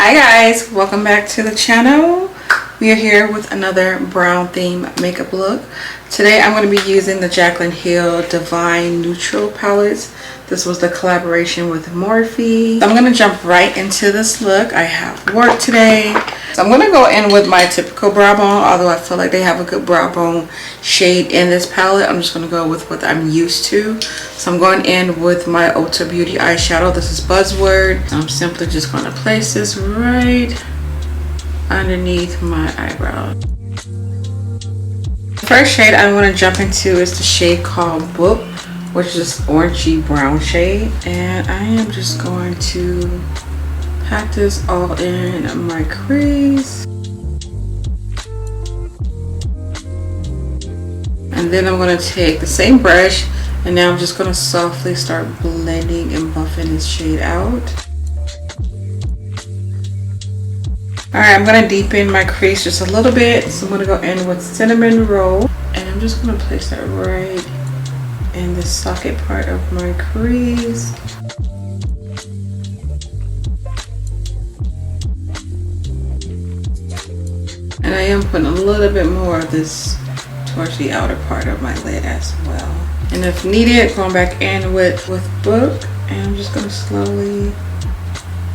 Hi guys, welcome back to the channel. We are here with another brown theme makeup look. Today I'm going to be using the Jaclyn Hill Divine Neutral palettes. This was the collaboration with Morphe. So I'm going to jump right into this look. I have work today. So I'm going to go in with my typical brow bone, although I feel like they have a good brow bone shade in this palette. I'm just going to go with what I'm used to. So I'm going in with my Ulta Beauty eyeshadow. This is Buzzword. I'm simply just going to place this right underneath my eyebrow. The first shade I want to jump into is the shade called Book, which is this orangey brown shade, and I am just going to pat this all in my crease, and then I'm going to take the same brush and now I'm just going to softly start blending and buffing this shade out. Alright, I'm going to deepen my crease just a little bit, so I'm going to go in with Cinnamon Roll, and I'm just going to place that right in the socket part of my crease. And I am putting a little bit more of this towards the outer part of my lid as well. And if needed, going back in with Book, and I'm just going to slowly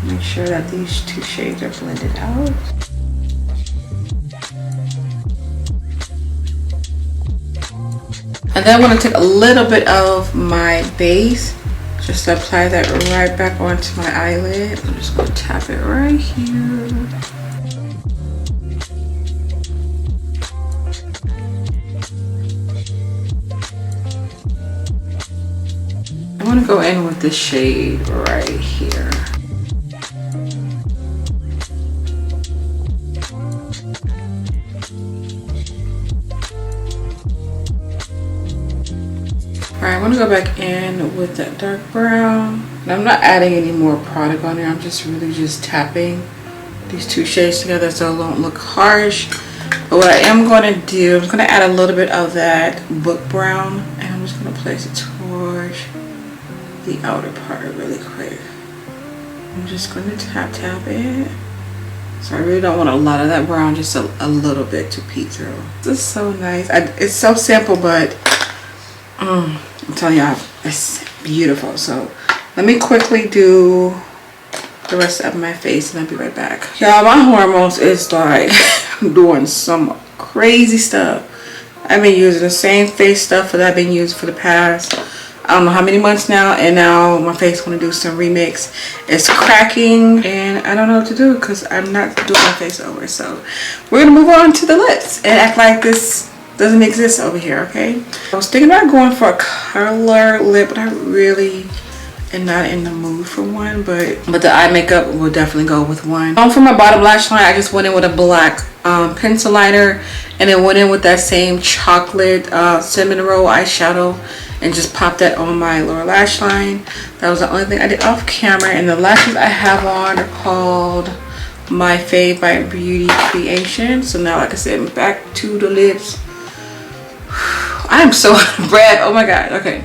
make sure that these two shades are blended out. And then I'm going to take a little bit of my base, just to apply that right back onto my eyelid. I'm just going to tap it right here. I want to go in with this shade right here. Alright, I want to go back in with that dark brown. And I'm not adding any more product on here. I'm just really just tapping these two shades together so it won't look harsh. But what I am going to do, I'm going to add a little bit of that Book brown, and I'm just going to place it towards the outer part really quick. I'm just going to tap it. So I really don't want a lot of that brown, just a little bit to peek through. This is so nice. It's so simple, but I'm telling y'all, it's beautiful. So let me quickly do the rest of my face and I'll be right back. Y'all, my hormones is like doing some crazy stuff. I've been using the same face stuff that I've been using for the past, I don't know how many months now, and now my face want to do some remix. It's cracking and I don't know what to do because I'm not doing my face over. So we're gonna move on to the lips and act like this doesn't exist over here, okay? I was thinking about going for a color lip, but I really am not in the mood for one, but the eye makeup will definitely go with one. For my bottom lash line, I just went in with a black pencil liner, and then went in with that same chocolate cinnamon roll eyeshadow and just popped that on my lower lash line. That was the only thing I did off camera, and the lashes I have on are called My Fave by Beauty Creation. So now, like I said, back to the lips. I am so out of breath. Oh my god. Okay.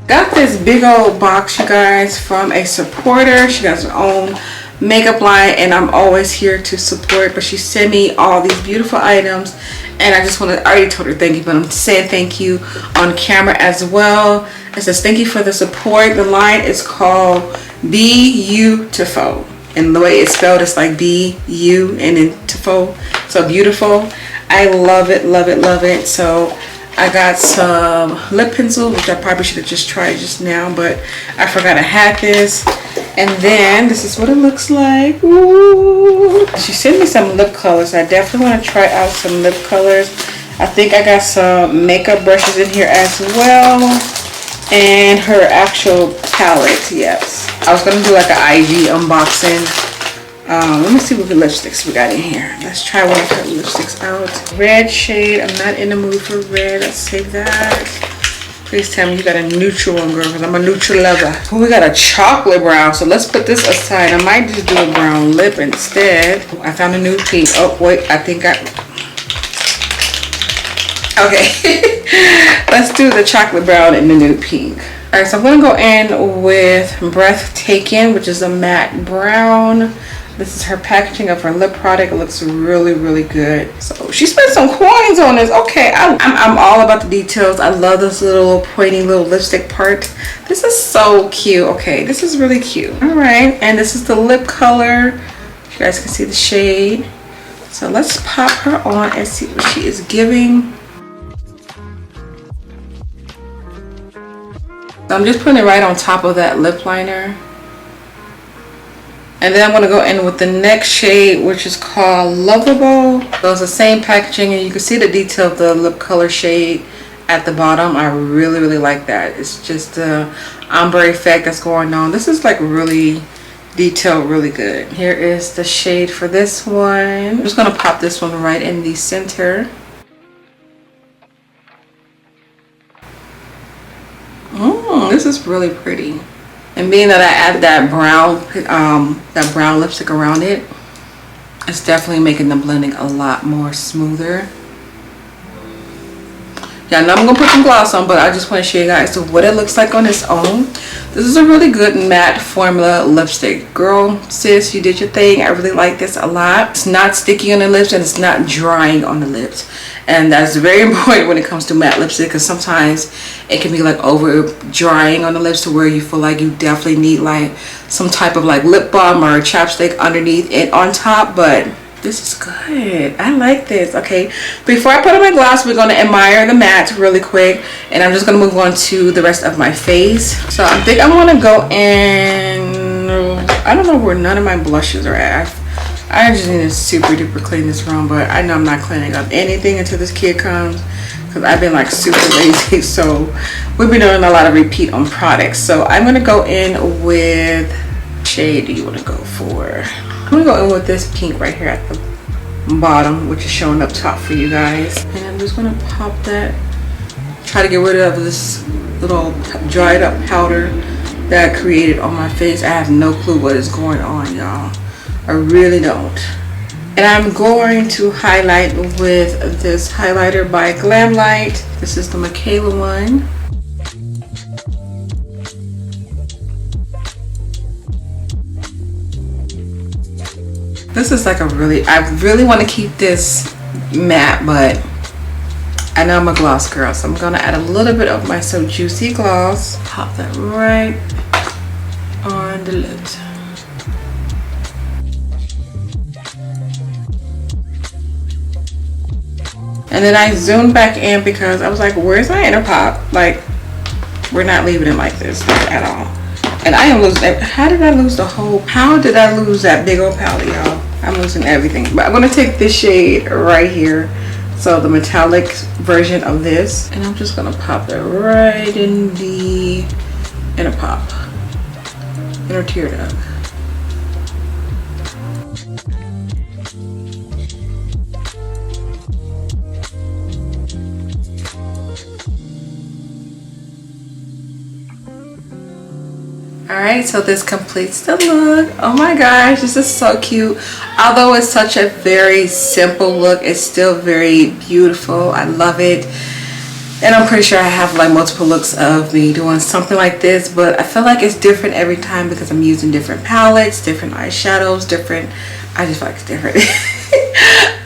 Got this big old box, you guys, from a supporter. She has her own makeup line, and I'm always here to support, but she sent me all these beautiful items, and I just want to, I already told her thank you, but I'm saying thank you on camera as well. It says thank you for the support. The line is called BYOUTIFUL, and the way it's spelled is like B-U and then tiful, so beautiful. I love it, love it, love it. So I got some lip pencil, which I probably should have just tried just now, but I forgot I had this. And then this is what it looks like. Ooh. She sent me some lip colors. I definitely want to try out some lip colors. I think I got some makeup brushes in here as well, and her actual palette. Yes, I was gonna do like an IG unboxing. Let me see what lipsticks we got in here. Let's try one of her lipsticks out. Red shade. I'm not in the mood for red. Let's save that. Please tell me you got a neutral one, girl, because I'm a neutral lover. Oh, we got a chocolate brown, so let's put this aside. I might just do a brown lip instead. I found a new pink. Oh, wait, I think I... Okay. Let's do the chocolate brown and the nude pink. Alright, so I'm going to go in with Breathtaking, which is a matte brown. This is her packaging of her lip product. It looks really, really good. So she spent some coins on this. Okay, I'm all about the details. I love this little pointy little lipstick part. This is so cute. Okay, this is really cute. Alright, and this is the lip color. You guys can see the shade. So let's pop her on and see what she is giving. So I'm just putting it right on top of that lip liner. And then I'm going to go in with the next shade, which is called Lovable. So it's the same packaging, and you can see the detail of the lip color shade at the bottom. I really, really like that. It's just the ombre effect that's going on. This is like really detailed, really good. Here is the shade for this one. I'm just going to pop this one right in the center. This is really pretty. And being that I added that brown lipstick around it, it's definitely making the blending a lot more smoother. Yeah, now I'm gonna put some gloss on, but I just want to show you guys what it looks like on its own. This is a really good matte formula lipstick. Girl, sis, you did your thing. I really like this a lot. It's not sticky on the lips and it's not drying on the lips. And that's very important when it comes to matte lipstick, because sometimes it can be like over drying on the lips to where you feel like you definitely need like some type of like lip balm or chapstick underneath it on top. But this is good. I like this. Okay, before I put on my gloss, we're going to admire the matte really quick, and I'm just going to move on to the rest of my face. So I think I want to go in, I don't know where none of my blushes are at. I just need to super duper clean this room, but I know I'm not cleaning up anything until this kid comes, because I've been like super lazy. So we've been doing a lot of repeat on products. So I'm going to go in with, what shade do you want to go for? I'm gonna go in with this pink right here at the bottom, which is showing up top for you guys. And I'm just gonna pop that, try to get rid of this little dried up powder that I created on my face. I have no clue what is going on, y'all. I really don't. And I'm going to highlight with this highlighter by GLAMLITE. This is the MIKAYLA one. This is like a really, I really want to keep this matte, but I know I'm a gloss girl, so I'm going to add a little bit of my So Juicy gloss. Pop that right on the lips. And then I zoomed back in because I was like, where's my inner pop? Like, we're not leaving it like this at all. And I am losing, how did I lose the whole, how did I lose that big old palette, y'all? I'm losing everything. But I'm going to take this shade right here. So the metallic version of this. And I'm just going to pop it right in the inner pop. Inner tear duct. Alright, so this completes the look. Oh my gosh, this is so cute. Although it's such a very simple look, it's still very beautiful. I love it. And I'm pretty sure I have like multiple looks of me doing something like this, but I feel like it's different every time because I'm using different palettes, different eyeshadows, different, I just feel like it's different.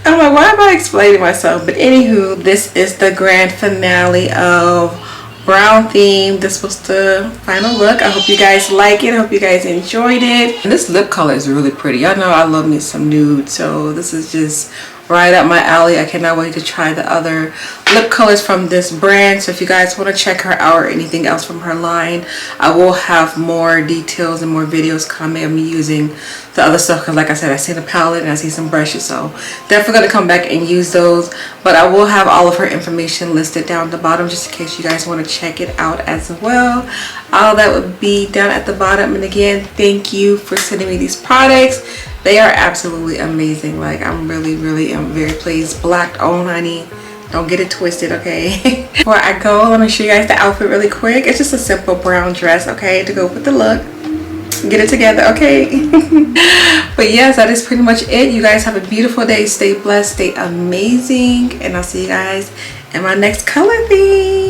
I'm like, why am I explaining myself? But anywho, this is the grand finale of brown theme. This was the final look. I hope you guys like it. I hope you guys enjoyed it. And this lip color is really pretty. I know I love me some nude, so this is just right up my alley. I cannot wait to try the other lip colors from this brand. So if you guys want to check her out or anything else from her line, I will have more details and more videos coming of me using the other stuff, because like I said, I see the palette and I see some brushes, so definitely going to come back and use those. But I will have all of her information listed down at the bottom just in case you guys want to check it out as well. All that would be down at the bottom. And again, thank you for sending me these products. They are absolutely amazing. Like, I'm really am very pleased. Black owned, honey. Don't get it twisted, okay? Before I go, let me show you guys the outfit really quick. It's just a simple brown dress, okay, to go with the look. Get it together, okay? But yes, that is pretty much it. You guys have a beautiful day. Stay blessed, stay amazing, and I'll see you guys in my next color theme.